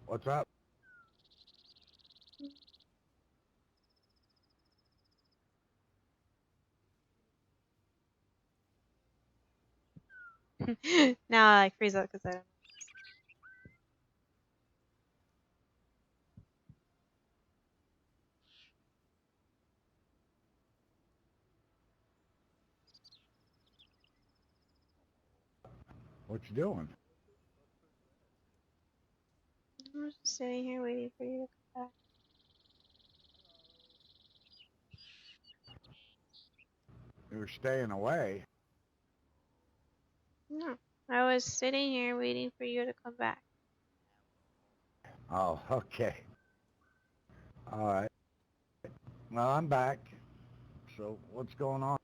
What's up? Now I like freeze up because I don't. What you doing? I'm just sitting here waiting for you to come back. You were staying away. No, I was sitting here waiting for you to come back. Oh, okay. All right. Well, I'm back. So what's going on?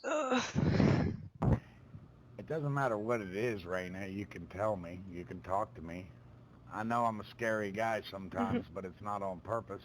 Ugh. It doesn't matter what it is, Raina. You can tell me. You can talk to me. I know I'm a scary guy sometimes, but it's not on purpose.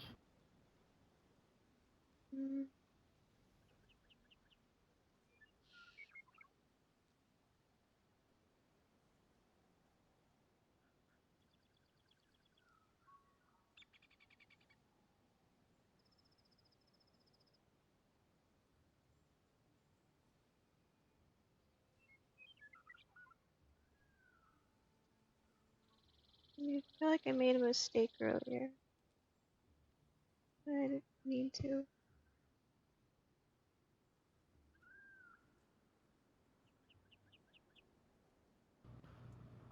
I feel like I made a mistake earlier. I didn't mean to.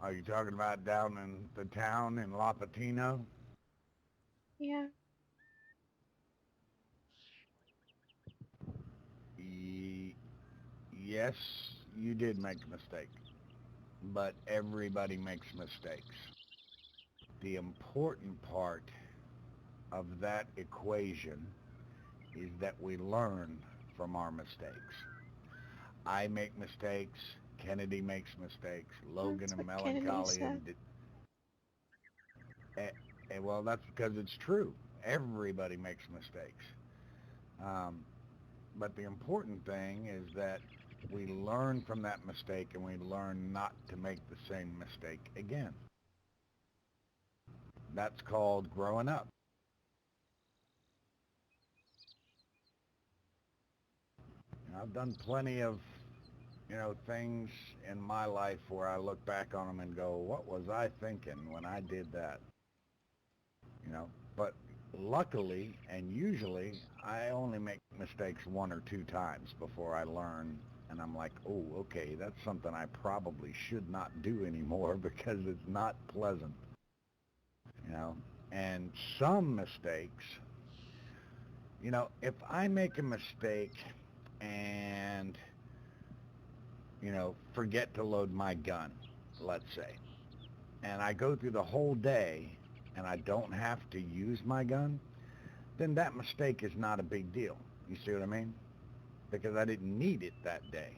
Are you talking about down in the town in Lapatino? Yeah. Y- yes, you did make a mistake. But everybody makes mistakes. The important part of that equation is that we learn from our mistakes. I make mistakes. Kennedy makes mistakes. Logan That's what and Kennedy Melancholy said. and well, that's because it's true. Everybody makes mistakes. Um, but the important thing is that we learn from that mistake and we learn not to make the same mistake again. That's called growing up. I've done plenty of things in my life where I look back on them and go, what was I thinking when I did that? You know, but luckily and usually I only make mistakes one or two times before I learn and I'm like, oh, okay, that's something I probably should not do anymore because it's not pleasant, you know. And some mistakes, if I make a mistake and forget to load my gun, let's say, and I go through the whole day and I don't have to use my gun, then that mistake is not a big deal. You see what I mean? Because I didn't need it that day.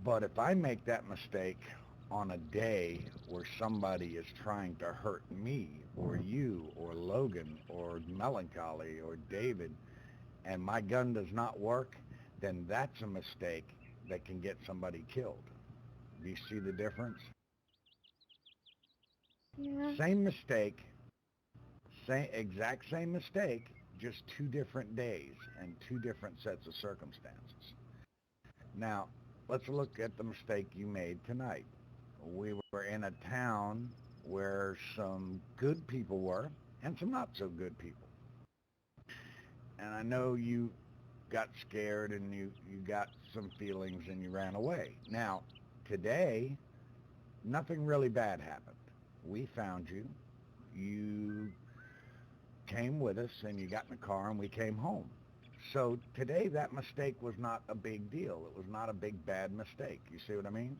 But if I make that mistake on a day where somebody is trying to hurt me or you or Logan or Melancholy or David and my gun does not work, then that's a mistake that can get somebody killed. Do you see the difference? Yeah. Same mistake, exact same mistake, just two different days and two different sets of circumstances. Now, let's look at the mistake you made tonight. We were in a town where some good people were and some not so good people. And I know you got scared and you got some feelings and you ran away. Now, today, nothing really bad happened. We found you. You came with us and you got in the car and we came home. So today that mistake was not a big deal. It was not a big bad mistake. You see what I mean?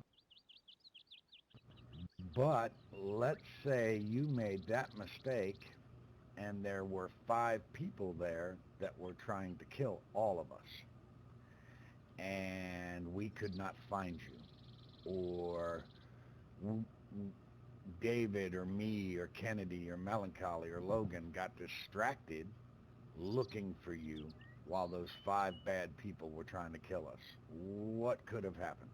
But let's say you made that mistake and there were 5 people there that were trying to kill all of us. and we could not find you, or David or me or Kennedy or Melancholy or Logan got distracted looking for you while those five bad people were trying to kill us. What could have happened?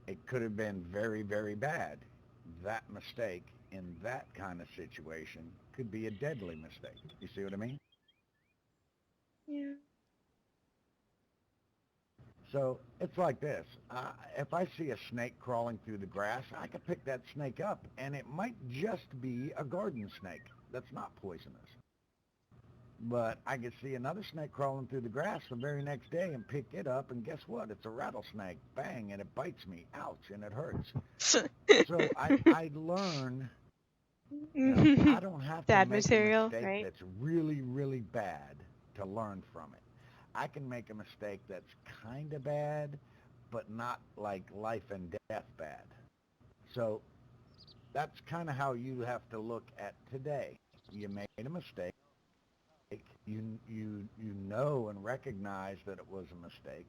It could have been very, very bad. That mistake in that kind of situation could be a deadly mistake. You see what I mean? Yeah. So it's like this. If I see a snake crawling through the grass, I could pick that snake up, and it might just be a garden snake that's not poisonous. But I could see another snake crawling through the grass the very next day and pick it up, and guess what? It's a rattlesnake. Bang, and it bites me. Ouch, and it hurts. So I learn, I don't have to Dad make a material, mistake right? that's really, really bad to learn from it. I can make a mistake that's kind of bad, but not like life and death bad. So that's kind of how you have to look at today. You made a mistake. You know and recognize that it was a mistake,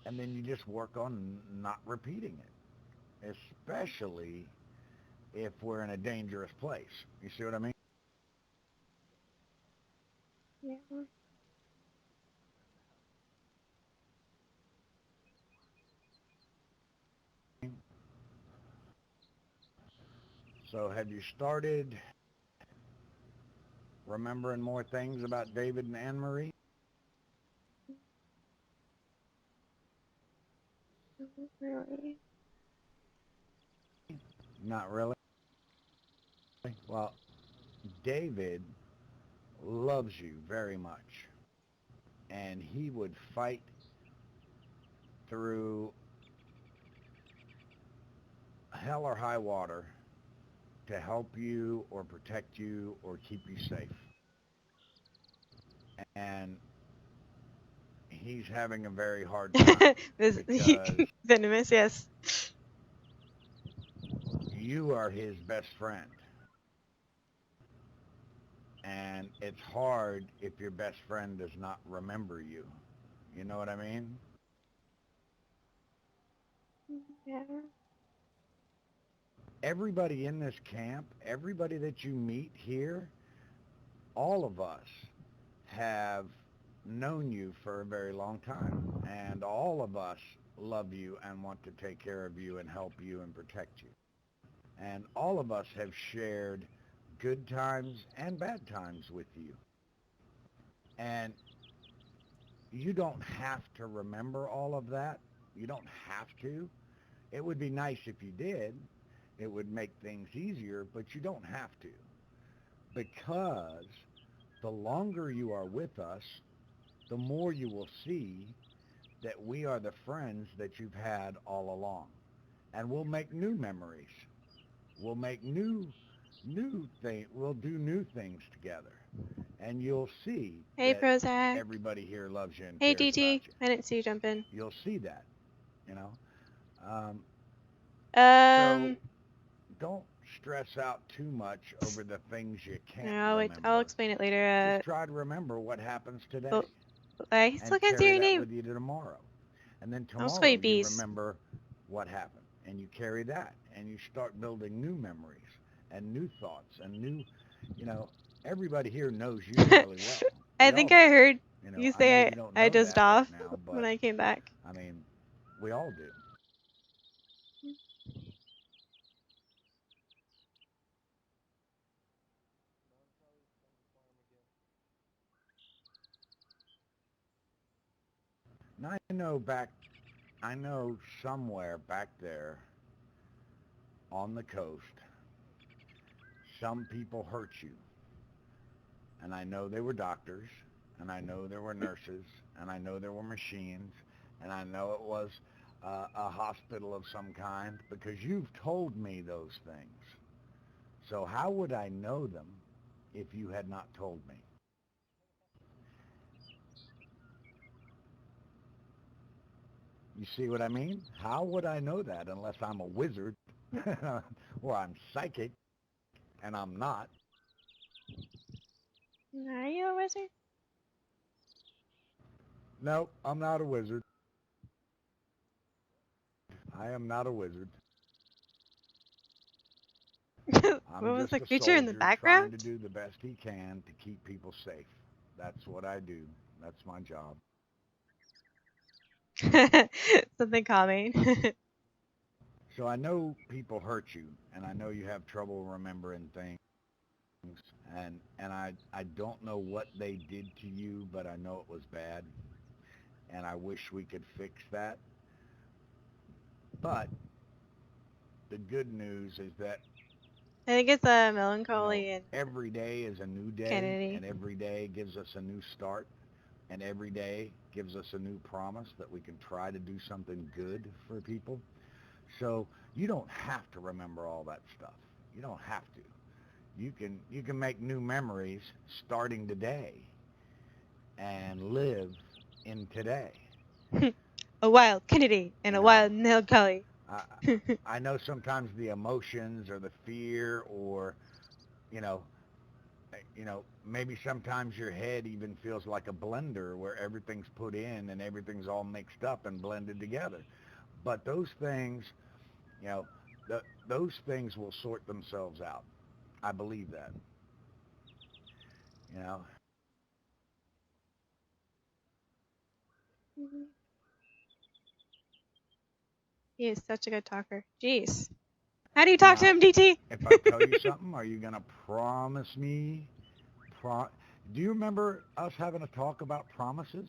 and then you just work on not repeating it, especially if we're in a dangerous place. You see what I mean? Yeah. So have you started remembering more things about David and Anne Marie? Really. Not really. Well, David loves you very much, and he would fight through hell or high water to help you or protect you or keep you safe. And he's having a very hard time because Venomous, yes. you are his best friend. And it's hard if your best friend does not remember you. You know what I mean? Yeah. Everybody in this camp, everybody that you meet here, all of us have known you for a very long time. And all of us love you and want to take care of you and help you and protect you. And all of us have shared good times and bad times with you. And you don't have to remember all of that. You don't have to. It would be nice if you did. It would make things easier, but you don't have to. Because the longer you are with us, the more you will see that we are the friends that you've had all along. And we'll make new memories. We'll make we'll do new things together. And you'll see Hey, that Prozac. everybody here loves you and Hey, cares about DT. you. I didn't see you jump in. You'll see that, you know. Um, so Um, don't stress out too much over the things you can't no, wait, I'll remember. explain it Just later. try to remember what happens today But I still and can't see carry your that name. with you to tomorrow. And then I'll just call tomorrow you you Bees. remember what happened and you carry that and you start building new memories and new thoughts and new, you know, everybody here knows you really well. I We all think do. I heard You know, you I know say you don't I know dozed that right off now, when but I came back. I mean, we all do. Now I know somewhere back there on the coast, some people hurt you. And I know they were doctors, and I know there were nurses, and I know there were machines, and I know it was a hospital of some kind because you've told me those things. So how would I know them if you had not told me? You see what I mean? How would I know that unless I'm a wizard or I'm psychic and I'm not. Are you a wizard? No, I'm not a wizard. I am not a wizard. What I'm was just the a creature in the soldier trying background? to do the best he can to keep people safe. That's what I do. That's my job. Something calming. So I know people hurt you, and I know you have trouble remembering things, and I don't know what they did to you, but I know it was bad, and I wish we could fix that. But the good news is that, I think it's a you know, melancholy and every day is a new day, Kennedy. and every day gives us a new start, and every day gives us a new promise that we can try to do something good for people. So you don't have to remember all that stuff. You don't have to. You can make new memories starting today and live in today. A wild Kennedy and You a know, wild melancholy. I I know sometimes the emotions or the fear or you know maybe sometimes your head even feels like a blender where everything's put in and everything's all mixed up and blended together. But those things, you know, those things will sort themselves out. I believe that. You know, He is such a good talker. Jeez. How do you talk to now him, DT? if I tell you something, are you gonna promise me? Pro- Do you remember us having a talk about promises?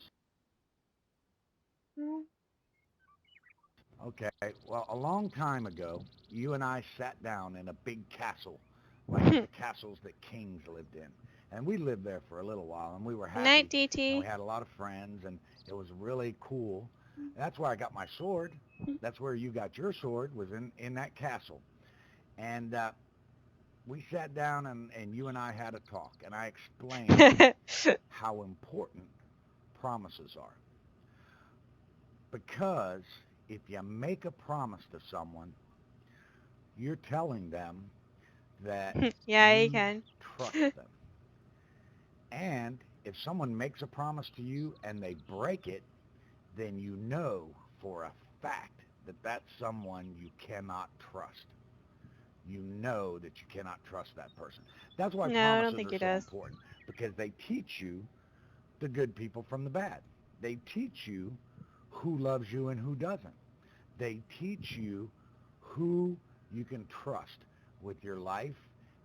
Okay, well, a long time ago, you and I sat down in a big castle, like the castles that kings lived in. And we lived there for a little while, and we were Good night, happy, and we DT. had a lot of friends, and it was really cool. And that's where I got my sword. That's where you got your sword, was in that castle. And we sat down, and you and I had a talk, and I explained how important promises are. Because if you make a promise to someone, you're telling them that Yeah, you you can. trust them. And if someone makes a promise to you and they break it, then you know for a fact that that's someone you cannot trust. You know that you cannot trust that person. That's why No, I don't promises think are he so does. important, because they teach you the good people from the bad. They teach you who loves you and who doesn't. They teach you who you can trust with your life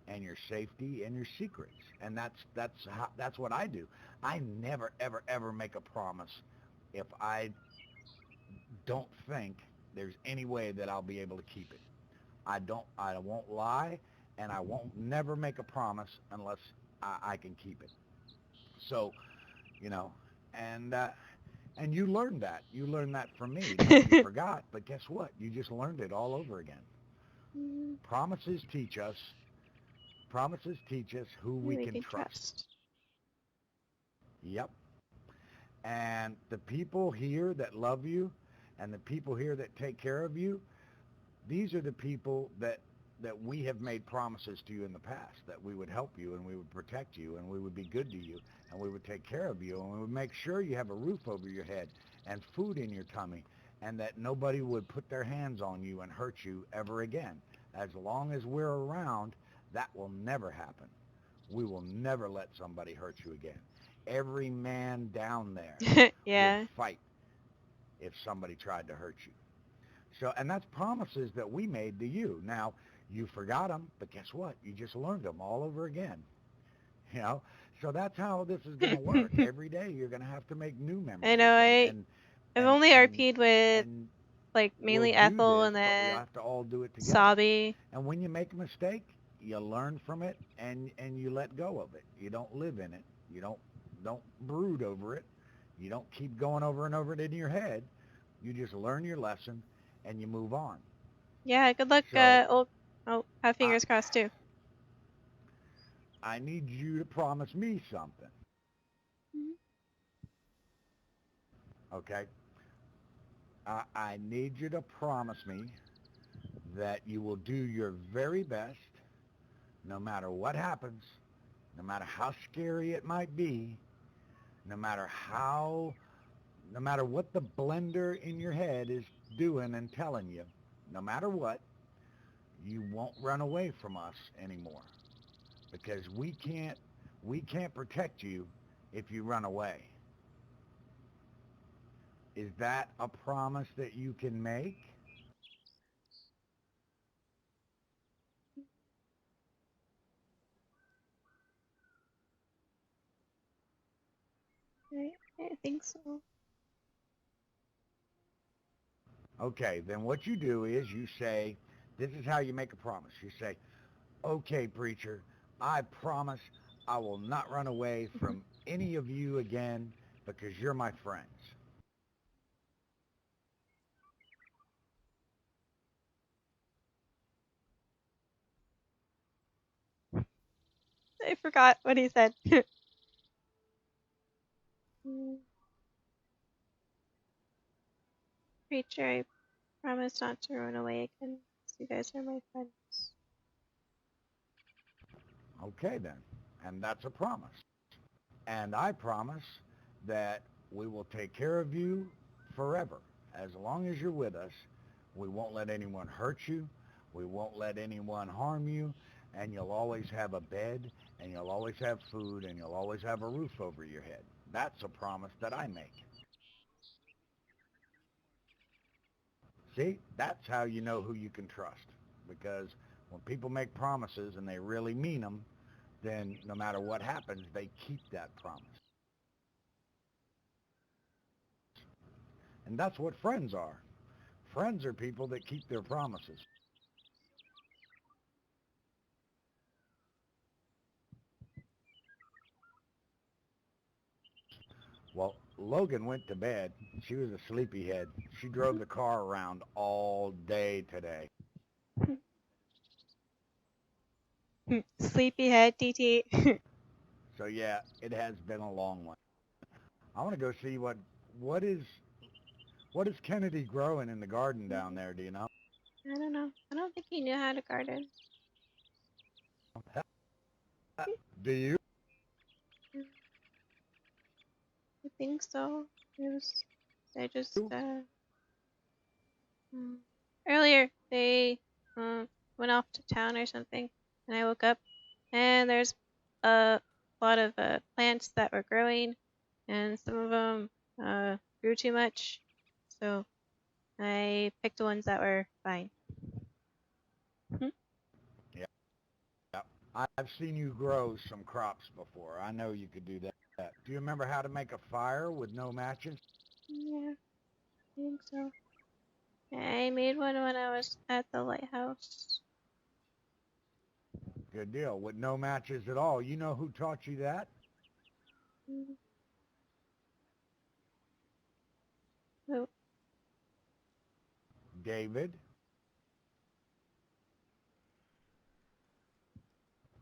and your safety and your secrets. And that's what I do. I never ever ever make a promise if I don't think there's any way that I'll be able to keep it. I won't lie, and I won't never make a promise unless I can keep it. So, you know, and and you learned that. You learned that from me. Now you forgot, but guess what? You just learned it all over again. Promises teach us. Promises teach us who Who we we can can trust. trust. Yep. And the people here that love you and the people here that take care of you, these are the people that we have made promises to you in the past, that we would help you and we would protect you and we would be good to you and we would take care of you and we would make sure you have a roof over your head and food in your tummy and that nobody would put their hands on you and hurt you ever again. As long as we're around, that will never happen. We will never let somebody hurt you again. Every man down there would Yeah. fight if somebody tried to hurt you. So, and that's promises that we made to you. Now, you forgot them, but guess what? You just learned them all over again. You know, so that's how this is going to work. Every day, you're going to have to make new I memories, know. and I've and only and RP'd with and like we'll mainly do Ethel this, and but we then have to all do it together. Sabi. And when you make a mistake, you learn from it, and you let go of it. You don't live in it. You don't brood over it. You don't keep going over and over it in your head. You just learn your lesson, and you move on. Yeah. Good luck. So Oh, have I fingers crossed too. I need you to promise me something, okay? I need you to promise me that you will do your very best no matter what happens, no matter how scary it might be, no matter how, no matter what the blender in your head is doing and telling you, no matter what, you won't run away from us anymore because we can't protect you if you run away. Is that a promise that you can make? I think so. Okay, then what you do is you say, this is how you make a promise. You say, okay, preacher, I promise I will not run away from any of you again because you're my friends. I forgot what he said. Mm, Preacher, I promise not to run away again. 'Cause you guys are my friends. Okay, then. And that's a promise. And I promise that we will take care of you forever. As long as you're with us, we won't let anyone hurt you. We won't let anyone harm you. And you'll always have a bed, and you'll always have food, and you'll always have a roof over your head. That's a promise that I make. See, that's how you know who you can trust. Because when people make promises and they really mean them, then no matter what happens, they keep that promise. And that's what friends are. Friends are people that keep their promises. Well, Logan went to bed. She was a sleepyhead. She drove the car around all day today. Sleepyhead, DT. So yeah, it has been a long one. I want to go see what is what is Kennedy growing in the garden down there, do you know? I don't know. I don't think he knew how to garden. Do you? I think so. It was. I just mm, earlier they went off to town or something, and I woke up and there's a lot of plants that were growing, and some of them grew too much, so I picked the ones that were fine. Mhm. Yeah. I've seen you grow some crops before. I know you could do that. Do you remember how to make a fire with no matches? Yeah, I think so. I made one when I was at the lighthouse. Good deal. With no matches at all. You know who taught you that? Mm, Oh, David.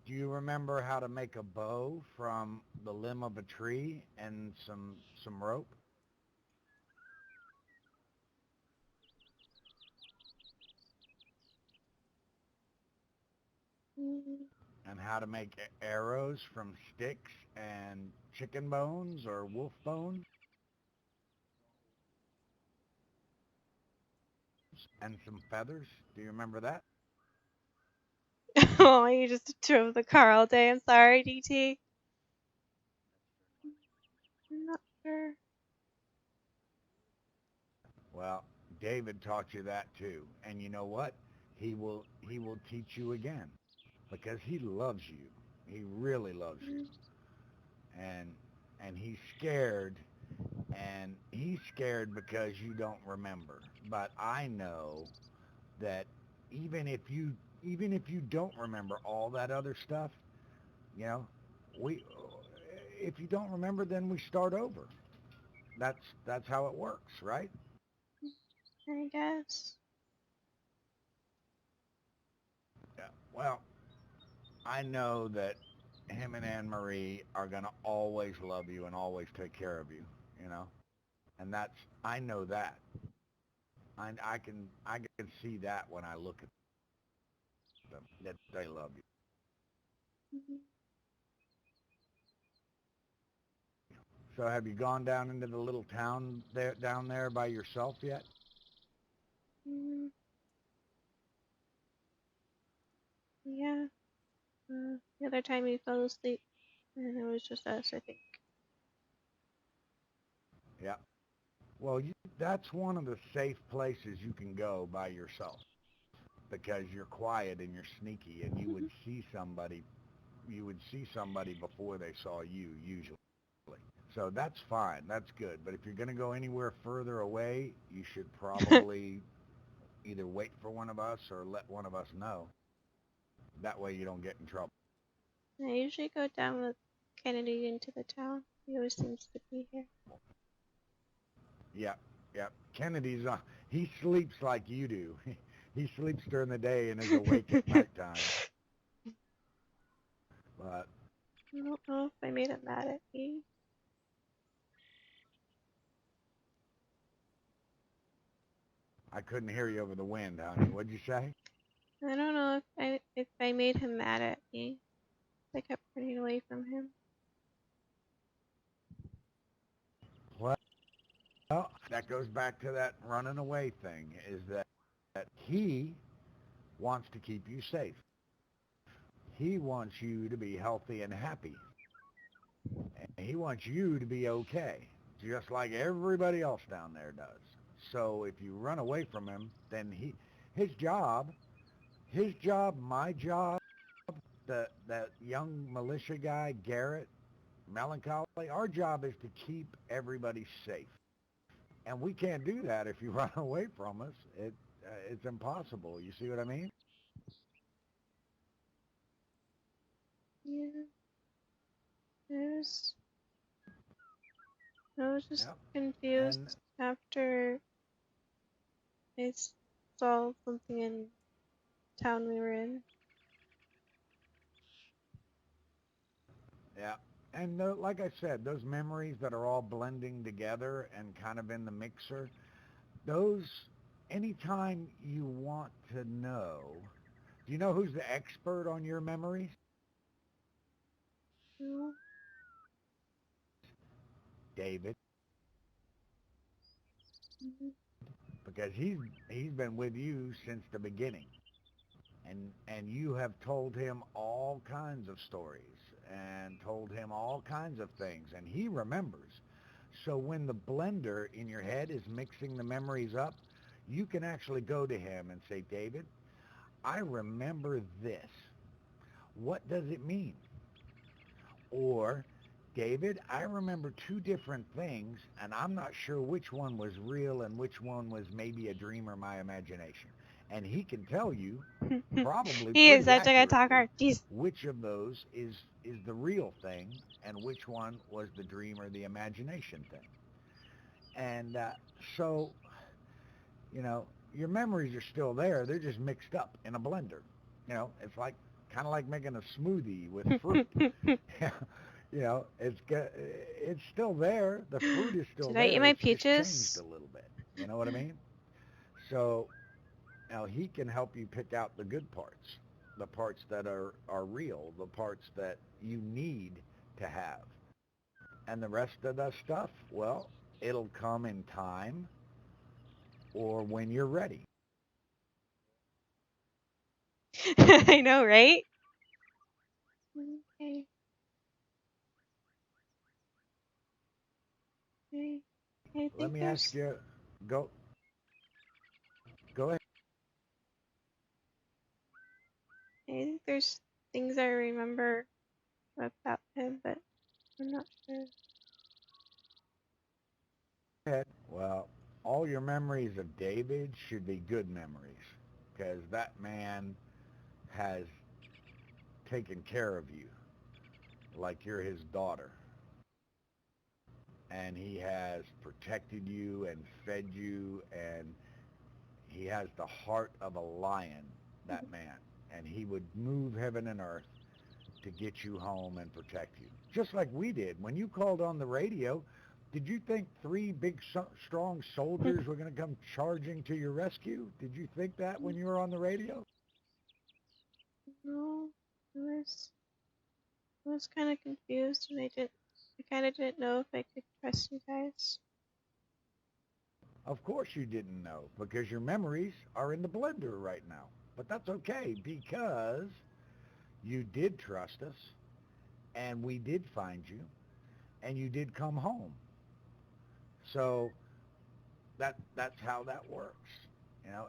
Do you remember how to make a bow from the limb of a tree and some rope? mm, And how to make arrows from sticks and chicken bones or wolf bones and some feathers? Do you remember that? Oh, you just drove the car all day. I'm sorry, DT. I'm not sure. Well, David taught you that too. And you know what? He will teach you again because he loves you. He really loves you. Mm, And and he's scared because you don't remember. But I know that even if you even if you don't remember all that other stuff, you know, we if you don't remember, then we start over. That's how it works, right? I guess. Yeah. Well, I know that him and Anne Marie are gonna always love you and always take care of you. You know, and that's I know that. I can see that when I look at them that they love you. Mhm. So have you gone down into the little town there down there by yourself yet? Mm, yeah. The other time we fell asleep, and it was just us, I think. Yeah. Well, that's one of the safe places you can go by yourself because you're quiet and you're sneaky and you would see somebody before they saw you usually. So that's fine. That's good. But if you're going to go anywhere further away, you should probably either wait for one of us or let one of us know. That way you don't get in trouble. I usually go down with Kennedy into the town. He always seems to be here. Yeah, yeah. Kennedy's he sleeps like you do. He sleeps during the day and is awake at nighttime. But I don't know if I made him mad at me. I couldn't hear you over the wind, honey. What'd you say? I don't know if I made him mad at me. I kept running away from him. Well, that goes back to that running away thing, is that he wants to keep you safe. He wants you to be healthy and happy. And he wants you to be okay, just like everybody else down there does. So if you run away from him, then his job, my job, that young militia guy, Garrett, Melancholy, our job is to keep everybody safe. And we can't do that if you run away from us. It's impossible. You see what I mean? Yeah, I was, I was just Yep. And confused after I saw something in town we were in. yeah. And like I said, those memories that are all blending together and kind of in the mixer, those, anytime you want to know, do you know who's the expert on your memories? No. David, Mhm. because he's been with you since the beginning. And you have told him all kinds of stories and told him all kinds of things, and he remembers. So when the blender in your head is mixing the memories up, you can actually go to him and say, David, I remember this. What does it mean? Or, David, I remember two different things, and I'm not sure which one was real and which one was maybe a dream or my imagination. And he can tell you probably He is pretty such a good accurately talker. Jeez. which of those is the real thing and which one was the dream or the imagination thing. And so, you know, your memories are still there. They're just mixed up in a blender. It's like kind of like making a smoothie with fruit. It's still there. The fruit is still Should I eat there. my It's just changed peaches? a little bit. You know what I mean? So now he can help you pick out the good parts, the parts that are real, the parts that you need to have. And the rest of the stuff, well, it'll come in time or when you're ready. I know, right? Okay. Okay. I Let think me ask there's you, go go ahead. I think there's things I remember about him, but I'm not sure. Well, all your memories of David should be good memories because that man has taken care of you like you're his daughter. And he has protected you and fed you, and he has the heart of a lion, that man. And he would move heaven and earth to get you home and protect you. Just like we did. When you called on the radio, did you think three big, strong soldiers were going to come charging to your rescue? Did you think that when you were on the radio? No, it was. I was kind of confused, and I kind of didn't know if I could trust you guys. Of course you didn't know because your memories are in the blender right now. But that's okay because you did trust us and we did find you and you did come home. So that's how that works.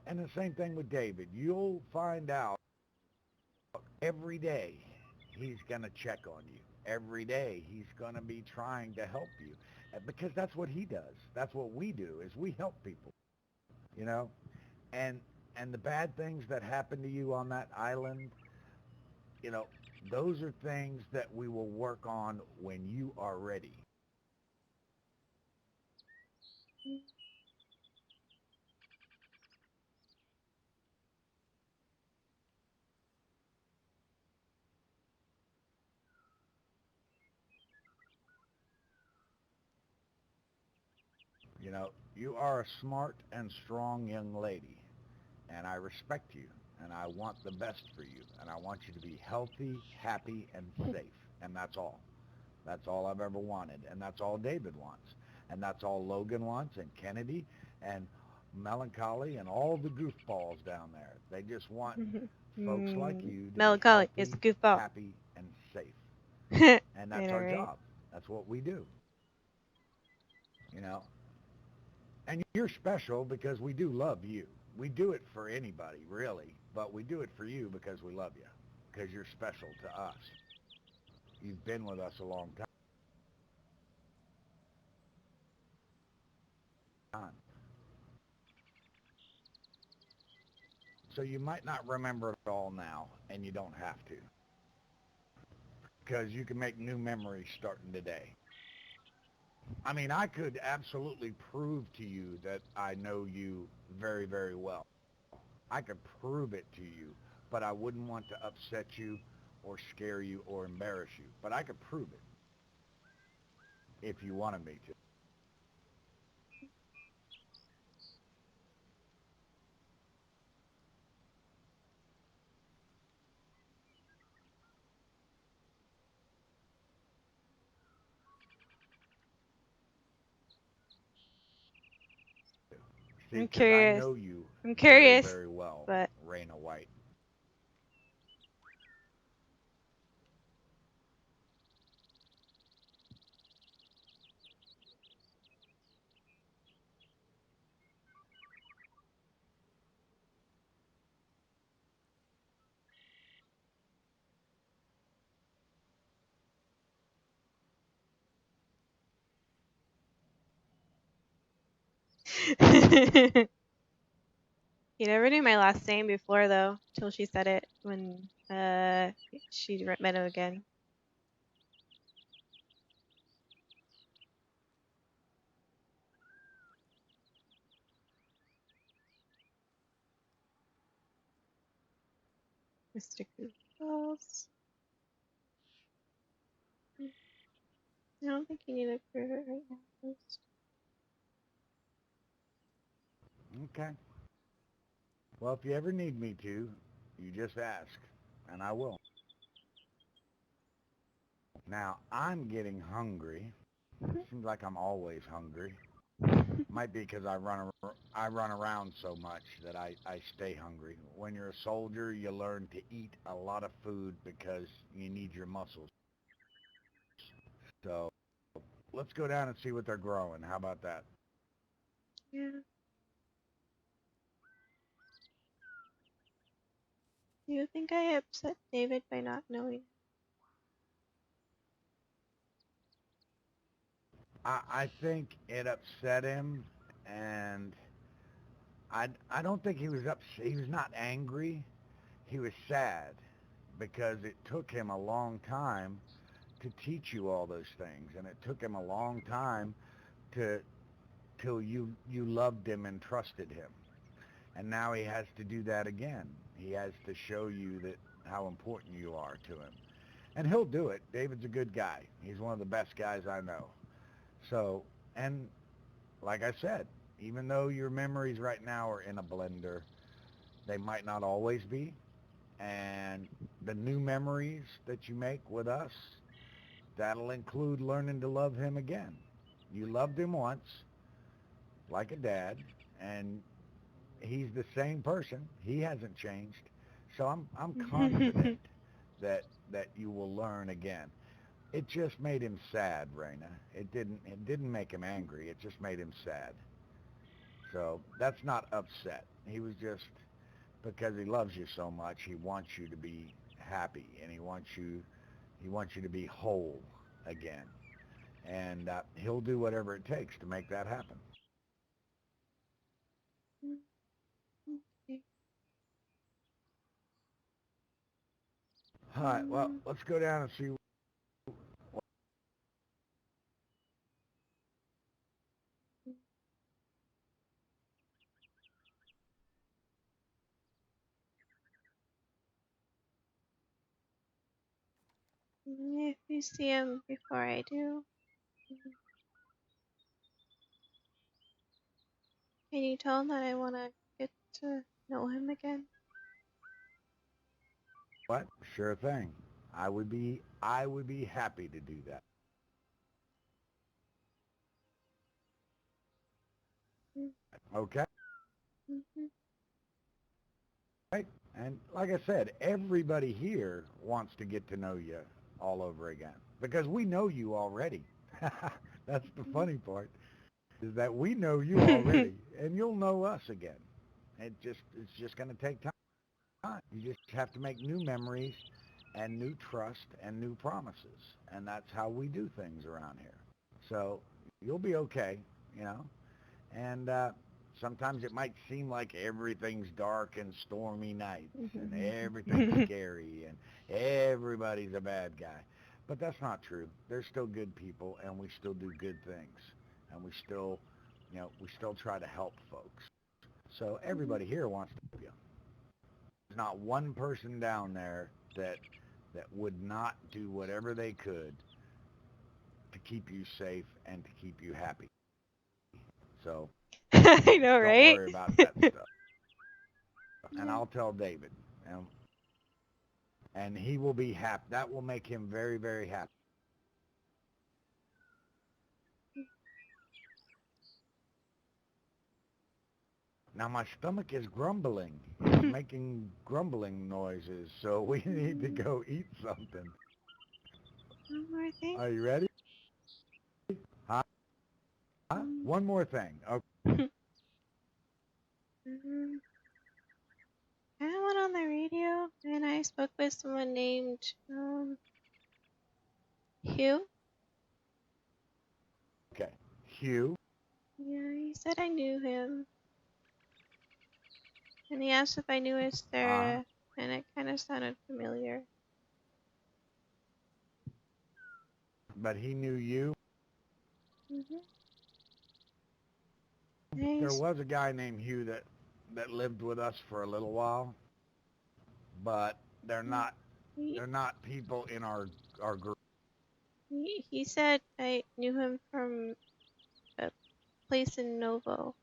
And the same thing with David. You'll find out every day he's going to check on you. Every day he's going to be trying to help you because that's what he does. That's what we do is we help people, you know? And and the bad things that happen to you on that island, you know, those are things that we will work on when you are ready. You are a smart and strong young lady, and I respect you, and I want the best for you, and I want you to be healthy, happy, and safe, and that's all. That's all I've ever wanted, and that's all David wants, and that's all Logan wants, and Kennedy, and Melancholy, and all the goofballs down there. They just want folks like you to be Melancholy is healthy, a goofball. happy, and safe, Right, and that's our alright. job. That's what we do, you know. And you're special because we do love you. We do it for anybody, really, but we do it for you because we love you, because you're special to us. You've been with us a long time. So you might not remember it all now, and you don't have to, because you can make new memories starting today. I mean, I could absolutely prove to you that I know you very, very well. I could prove it to you, but I wouldn't want to upset you or scare you or embarrass you. But I could prove it if you wanted me to. See, I'm because I curious. know you I'm very, curious, very well, but Raina White. you never knew my last name before though, till she said it when she met him again. Mr. Goofballs. I don't think you need to prove it right now. First. Okay. Well, if you ever need me to, you just ask, and I will. Now, I'm getting hungry. Seems like I'm always hungry. Might be because I run around so much that I stay hungry. When you're a soldier, you learn to eat a lot of food because you need your muscles. So let's go down and see what they're growing. How about that? Yeah. Do you think I upset David by not knowing? I think it upset him, and I don't think he was upset. He was not angry. He was sad because it took him a long time to teach you all those things, and it took him a long time to till you loved him and trusted him. And now he has to do that again. He has to show you that how important you are to him. And he'll do it. David's a good guy. He's one of the best guys I know. So, and like I said, even though your memories right now are in a blender, they might not always be. And the new memories that you make with us, that'll include learning to love him again. You loved him once, like a dad, and he's the same person. He hasn't changed. So I'm confident that you will learn again. It just made him sad, Raina. It didn't make him angry. It just made him sad. So that's not upset. He was just because he loves you so much. He wants you to be happy, and he wants you to be whole again. And he'll do whatever it takes to make that happen. All right. Well, let's go down and see. If you see him before I do, can you tell him that I want to get to know him again? What? Sure thing. I would be happy to do that. Okay? Mm-hmm. Right? And like I said, everybody here wants to get to know you all over again because we know you already. That's the funny part is that we know you already and you'll know us again. It's just going to take time. You just have to make new memories and new trust and new promises. And that's how we do things around here. So you'll be okay, you know. And sometimes it might seem like everything's dark and stormy nights and everything's scary and everybody's a bad guy. But that's not true. There's still good people and we still do good things. And we still try to help folks. So everybody here wants to help you. There's not one person down there that would not do whatever they could to keep you safe and to keep you happy. So I know, don't right? worry about that stuff. And I'll tell David, and he will be happy. That will make him very, very happy. Now my stomach is grumbling. It's making grumbling noises, so we need to go eat something. One more thing. Are you ready? Huh? One more thing. Okay. um, I went on the radio and I spoke with someone named Hugh. Okay. Hugh. Yeah, he said I knew him, and he asked if I knew his Uh, Sarah, and it kind of sounded familiar. but he knew you. Mm-hmm. There Nice. was a guy named Hugh that lived with us for a little while, but they're not He, they're not people in our group. he said I knew him from a place in Novo.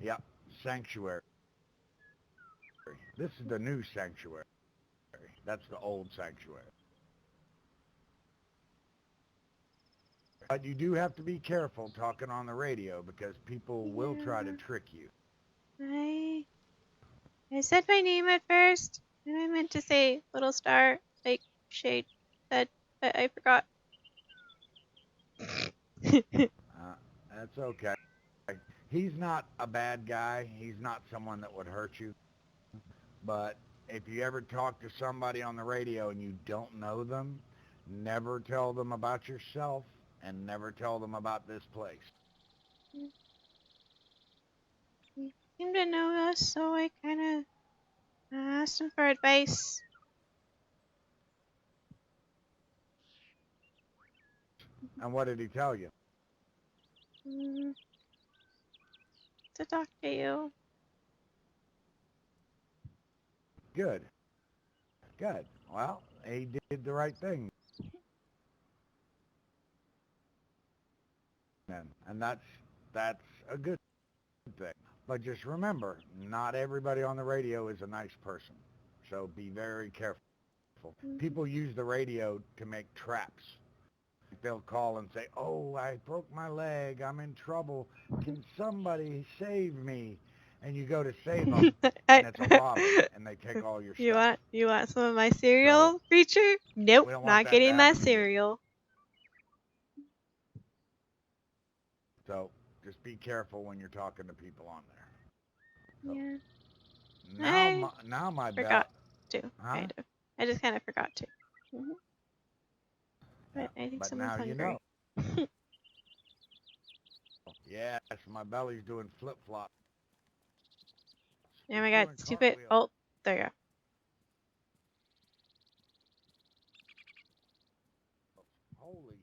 Yep. Sanctuary. This is the new sanctuary. That's the old sanctuary. But you do have to be careful talking on the radio because people will try to Yeah, trick you. I I said my name at first, and I meant to say little star, like Shade said, but I forgot. Uh, that's okay. He's not a bad guy. He's not someone that would hurt you. But if you ever talk to somebody on the radio and you don't know them, never tell them about yourself and never tell them about this place. He seemed to know us, so I kind of asked him for advice. And what did he tell you? Mm, to talk to you. Good. Good. Well, he did the right thing then. And that's a good thing. But just remember, not everybody on the radio is a nice person. So be very careful. People use the radio to make traps. They'll call and say, "Oh, I broke my leg. I'm in trouble. Can somebody save me?" And you go to save them, and it's a robber, and they take all your stuff. You want some of my cereal, So creature? Nope, we don't want not that to getting that happen to you. cereal. So just be careful when you're talking to people on there. So Yeah. now my Forgot bell. to, Huh? kind of. I just kind of forgot to. Hmm. Yeah, But I think but someone's now you hungry. know. Yes, my belly's doing flip-flops. Oh my god, Doing stupid. cartwheels. Oh, there you go. Holy